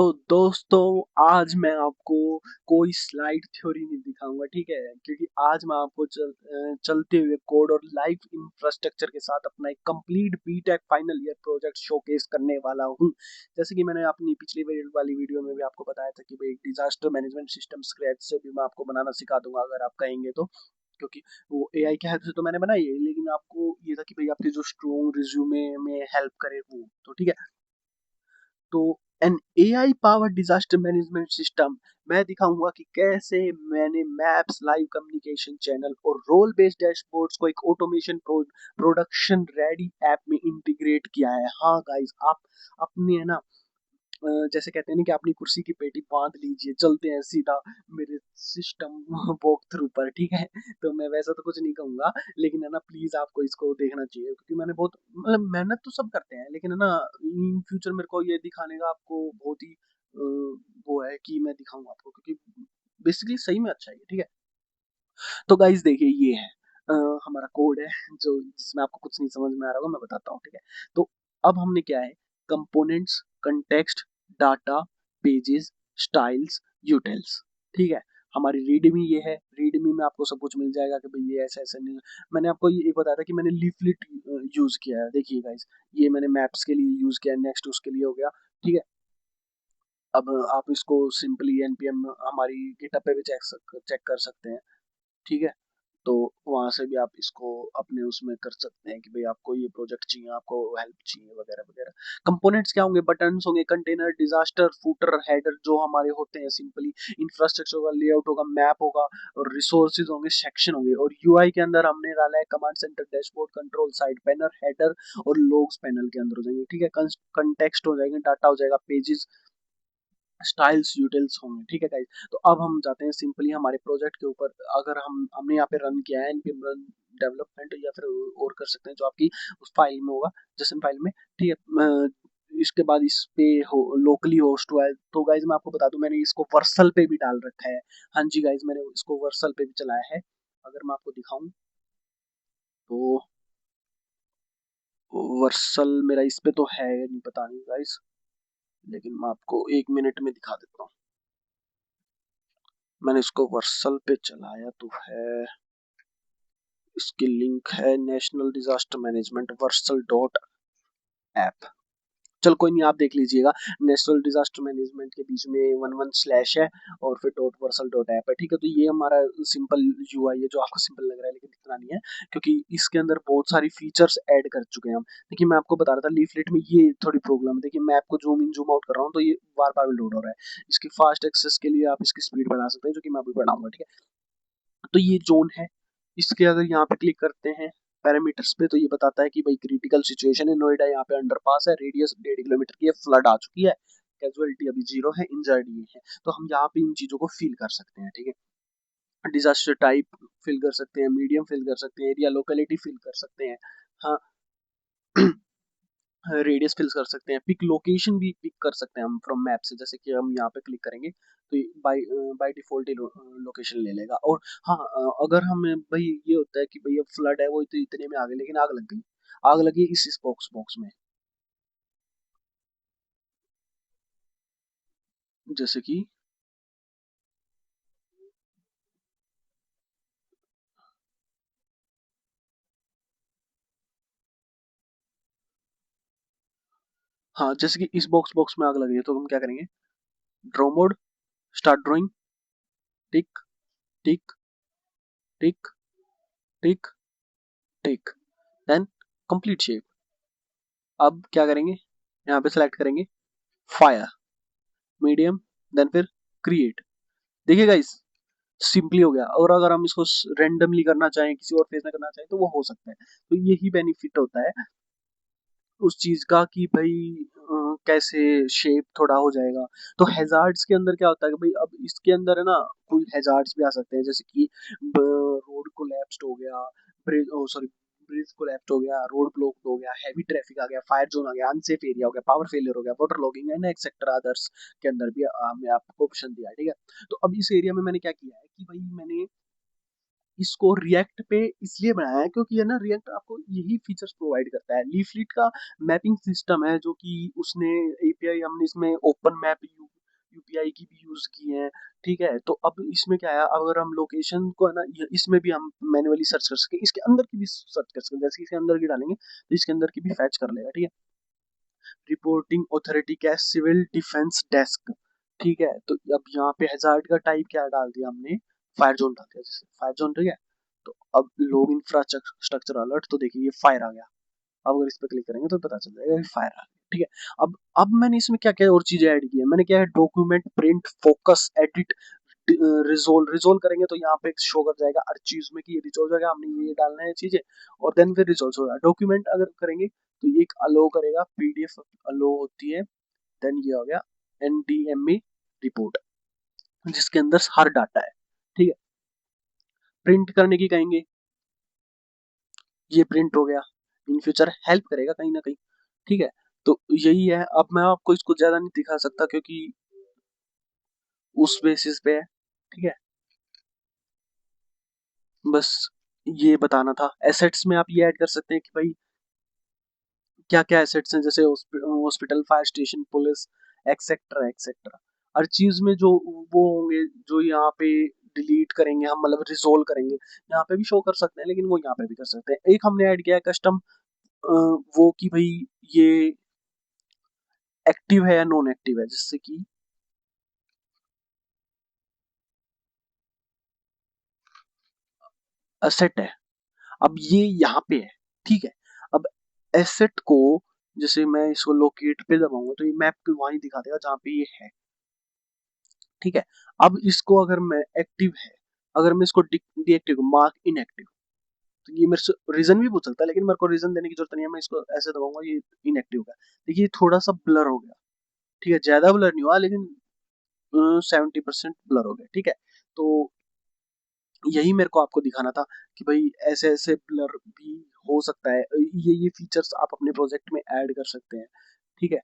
तो दोस्तों, आज मैं आपको कोई स्लाइड थ्योरी नहीं दिखाऊंगा, ठीक है। क्योंकि आज मैं आपको चलते हुए कोड और लाइव इंफ्रास्ट्रक्चर के साथ अपना एक complete BTech final year project showcase करने वाला हूं। जैसे कि मैंने अपनी पिछली वाली वीडियो में भी आपको बताया था कि भाई डिजास्टर मैनेजमेंट सिस्टम स्क्रैच से भी मैं आपको बनाना सिखा दूंगा अगर आप कहेंगे तो। क्योंकि वो एआई की हेल्प से तो मैंने बनाई है, लेकिन आपको ये था कि भाई आपके जो स्ट्रॉन्ग रिज्यूमे में हेल्प करे वो तो ठीक है। तो an AI power disaster management system मैं दिखाऊंगा कि कैसे मैंने मैप्स, लाइव कम्युनिकेशन चैनल और रोल बेस्ड डैशबोर्ड्स को एक ऑटोमेशन प्रोडक्शन रेडी ऐप में इंटीग्रेट किया है। हाँ गाइस, आप अपने है ना, जैसे कहते हैं ना कि अपनी कुर्सी की पेटी बांध लीजिए, चलते हैं सीधा मेरे सिस्टम वॉक थ्रू पर, ठीक है। तो मैं वैसा तो कुछ नहीं कहूंगा, लेकिन है ना, प्लीज आपको इसको देखना चाहिए क्योंकि मैंने बहुत मतलब मेहनत तो सब करते हैं, लेकिन है ना, इन फ्यूचर मेरे को ये दिखाने का आपको बहुत ही वो है कि मैं दिखाऊंगा आपको, क्योंकि बेसिकली सही में अच्छा है, ठीक है। तो गाइस देखिए, ये है हमारा कोड है जो जिसमें आपको कुछ नहीं समझ में आ रहा होगा, मैं बताता हूँ, ठीक है। तो अब हमने क्या है, components, context, data, pages, styles, utils, ठीक है। हमारी रीडमी ये है, रीडमी में आपको सब कुछ मिल जाएगा कि भाई ये ऐसा ऐसा नहीं। मैंने आपको ये एक बताया था कि मैंने लीफलेट यूज किया है, देखिए गाइस, ये मैंने मैप्स के लिए यूज किया है, नेक्स्ट उसके लिए हो गया, ठीक है। अब आप इसको सिंपली एनपीएम हमारी गिटहब पे भी चेक कर सकते हैं, ठीक है। तो वहाँ से भी आप इसको अपने उसमें कर सकते हैं कि भाई आपको ये प्रोजेक्ट चाहिए, आपको हेल्प चाहिए वगैरह वगैरह। कंपोनेंट्स क्या होंगे, बटन्स होंगे, कंटेनर, डिजास्टर, फूटर, हेडर जो हमारे होते हैं सिंपली, इंफ्रास्ट्रक्चर होगा, लेआउट होगा, मैप होगा, और रिसोर्सेज होंगे, सेक्शन होंगे। और यूआई के अंदर हमने डाला है command centre, dashboard, control side panel, header और लोग्स पैनल के अंदर हो जाएंगे, ठीक है। कंटेक्स्ट हो जाएंगे, डाटा हो जाएगा, पेजेस, स्टाइल्स, यूटिल्स होंगे, ठीक है गाइस। तो अब हम जाते हैं सिंपली हमारे प्रोजेक्ट के ऊपर। अगर हमने यहाँ पे रन किया है npm रन डेवलपमेंट, या फिर और कर सकते हैं जो आपकी उस फाइल में होगा, जैसे फाइल में, ठीक है। इसके बाद इस पे हो लोकली होस्ट हुआ है, तो गाइज मैं आपको बता दूं मैंने इसको वर्सल पे भी डाल रखा है। हाँ जी गाइज, मैंने इसको वर्सल पे भी चलाया है। अगर मैं आपको दिखाऊं तो वर्सल मेरा इस पे तो है नहीं, पता नहीं गाइज, लेकिन मैं आपको 1 मिनट में दिखा देता हूँ। मैंने इसको वर्सल पे चलाया तो है, इसकी लिंक है national disaster management Vercel dot app. चल कोई नहीं, आप देख लीजिएगा, नेशनल डिजास्टर मैनेजमेंट के बीच में 11 स्लैश है और फिर डॉट वर्सल डॉट ऐप है, ठीक है। तो ये हमारा सिंपल यूआई है जो आपको सिंपल लग रहा है, लेकिन इतना नहीं है, क्योंकि इसके अंदर बहुत सारी फीचर्स ऐड कर चुके हैं हम। देखिए मैं आपको बता रहा था लीफलेट में ये थोड़ी प्रॉब्लम है, देखिए मैं आपको जूम इन जूम आउट कर रहा हूँ तो ये बार बार लोड हो रहा है। इसकी फास्ट एक्सेस के लिए आप इसकी स्पीड बढ़ा सकते हैं, जो कि मैं अभी बढ़ाऊंगा, ठीक है। तो ये जोन है, इसके अगर यहाँ पे क्लिक करते हैं पैरामीटर्स पे, तो ये बताता है कि भाई क्रिटिकल सिचुएशन है नोएडा, यहाँ पे अंडरपास है, रेडियस 1.5 किलोमीटर की है, फ्लड आ चुकी है, कैजुअलिटी अभी 0 है, इंजर्ड ये है। तो हम यहाँ पे इन चीजों को फील कर सकते हैं, ठीक है। डिजास्टर टाइप फिल कर सकते हैं, मीडियम फिल कर सकते हैं, एरिया लोकेलिटी फिल कर सकते हैं, हाँ। रेडियस फिल कर सकते हैं, पिक लोकेशन भी पिक कर सकते हैं हम फ्रॉम मैप से, जैसे कि हम यहाँ पे क्लिक करेंगे तो बाय बाय डिफॉल्ट ही लोकेशन ले लेगा। और हाँ, अगर हम भाई ये होता है कि भाई अब फ्लड है, वो तो इतने में आ गए, लेकिन आग लग गई, आग लगी इस बॉक्स बॉक्स में, जैसे कि हाँ, जैसे कि इस बॉक्स बॉक्स में आग लगी है, तो हम क्या करेंगे, ड्रॉ मोड, स्टार्ट ड्रॉइंग, टिक टिक टिक टिक टिक, देन कंप्लीट शेप। अब क्या करेंगे, यहाँ पे सेलेक्ट करेंगे फायर, मीडियम, देन फिर क्रिएट। देखिए गाइस, सिंपली हो गया। और अगर हम इसको रेंडमली करना चाहें, किसी और फेस में करना चाहें, तो वो हो सकता है। तो यही बेनिफिट होता है उस चीज का कि भाई कैसे शेप थोड़ा हो जाएगा। तो हैजार्ड्स के अंदर क्या होता है कि भाई अब इसके अंदर है ना, कोई हैजार्ड्स भी आ सकते हैं, जैसे कि रोड कोलैप्स्ड हो गया, ब्रिज सॉरी ब्रिज कोलैप्स्ड हो गया, रोड ब्लॉक हो गया, हैवी ट्रैफिक आ गया, फायर जोन आ गया, अनसेफ एरिया हो गया, पावर फेलियर हो गया, वाटर लॉगिंग है ना, एक्सेट्रा अदर्स के अंदर भी हमें आपको ऑप्शन दिया है, ठीक है। तो अब इस एरिया में मैंने क्या किया है कि भाई मैंने इसको रिएक्ट पे इसलिए बनाया है क्योंकि है ना, रिएक्ट आपको यही फीचर्स प्रोवाइड करता है। लीफलेट का मैपिंग सिस्टम है जो कि उसने एपीआई, हमने इसमें ओपन मैप यूपीआई की भी यूज की है। ठीक है, तो अब इसमें क्या है, अगर हम लोकेशन को है ना, इसमें भी हम मैन्युअली सर्च कर सके, इसके अंदर की भी सर्च कर सके, जैसे इसके अंदर की डालेंगे तो इसके अंदर की भी फैच कर लेगा। ठीक है, रिपोर्टिंग ऑथोरिटी क्या है, सिविल डिफेंस डेस्क। ठीक है, तो अब यहाँ पे हैजार्ड का टाइप क्या डाल दिया हमने, फायर जोन डाल दिया, जैसे फायर जोन। ठीक है, तो अब लोग इंफ्रास्ट्रक्चर अलर्ट, तो देखिए ये फायर आ गया। अब अगर इस पर क्लिक करेंगे तो पता चल जाएगा कि फायर आ गया। ठीक है, अब मैंने इसमें क्या क्या और चीजें ऐड की है, मैंने क्या है, document, print, focus, edit, resolve. Resolve करेंगे तो यहाँ पे शो कर जाएगा हर चीज में कि ये रिजोल्व हो जाएगा, हमने ये डालना है चीजें, और देन फिर रिजोल्व होगा। डॉक्यूमेंट अगर करेंगे तो ये एक अलो करेगा, पीडीएफ अलो होती है। देन ये हो गया एनडीएमए रिपोर्ट, जिसके अंदर हर डाटा है। ठीक है, प्रिंट करने की कहेंगे, ये प्रिंट हो गया, इन फ्यूचर हेल्प करेगा कहीं ना कहीं। ठीक है, तो यही है। अब मैं आपको इसको ज्यादा नहीं दिखा सकता क्योंकि उस बेसिस पे है। ठीक है, बस ये बताना था। एसेट्स में आप ये ऐड कर सकते हैं कि भाई क्या क्या एसेट्स हैं, जैसे hospital, fire station, police, etcetera etcetera. हर चीज में जो वो होंगे जो यहाँ पे डिलीट करेंगे हम, मतलब रिजोल्व करेंगे, यहाँ पे भी शो कर सकते हैं, लेकिन वो यहाँ पे भी कर सकते हैं। एक हमने ऐड किया है कस्टम, वो कि भाई ये एक्टिव है या नॉन एक्टिव है, जिससे कि एसेट है। अब ये यहाँ पे है। ठीक है, अब एसेट को, जैसे मैं इसको लोकेट पे दबाऊंगा तो ये मैप पे वहीं दिखा देगा जहाँ पे ये है। ठीक है, अब इसको अगर मैं एक्टिव है, अगर मैं इसको डीएक्टिव, मार्क इनएक्टिव, तो ये मेरे से रीजन भी पूछ सकता है, लेकिन मेरे को रीजन देने की जरूरत नहीं है, मैं इसको ऐसे दबाऊंगा ये इनएक्टिव का। देखिए थोड़ा सा ब्लर हो गया। ठीक है, ज्यादा ब्लर नहीं हुआ, लेकिन 70% ब्लर हो गया। ठीक है, तो यही मेरे को आपको दिखाना था कि भाई ऐसे ऐसे ब्लर भी हो सकता है, ये फीचर्स आप अपने प्रोजेक्ट में ऐड कर सकते हैं। ठीक है,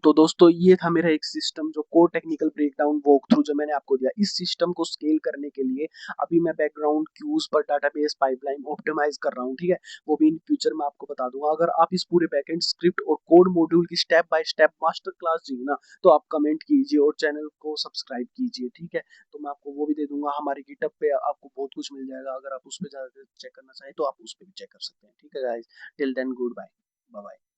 तो दोस्तों ये था मेरा एक सिस्टम जो core technical breakdown walk through जो मैंने आपको दिया। इस सिस्टम को स्केल करने के लिए अभी मैं बैकग्राउंड क्यूज पर डाटाबेस पाइपलाइन ऑप्टिमाइज कर रहा हूँ। ठीक है, वो भी इन फ्यूचर में आपको बता दूंगा। अगर आप इस पूरे बैकएंड स्क्रिप्ट और कोड मॉड्यूल की step by step master class चाहिए ना, तो आप कमेंट कीजिए और चैनल को सब्सक्राइब कीजिए। ठीक है, तो मैं आपको वो भी दे दूंगा, हमारे गिटअप पे आपको बहुत कुछ मिल जाएगा। अगर आप उस पर ज्यादा चेक करना चाहें तो आप उस पर भी चेक कर सकते हैं। ठीक है guys, till then goodbye, bye bye.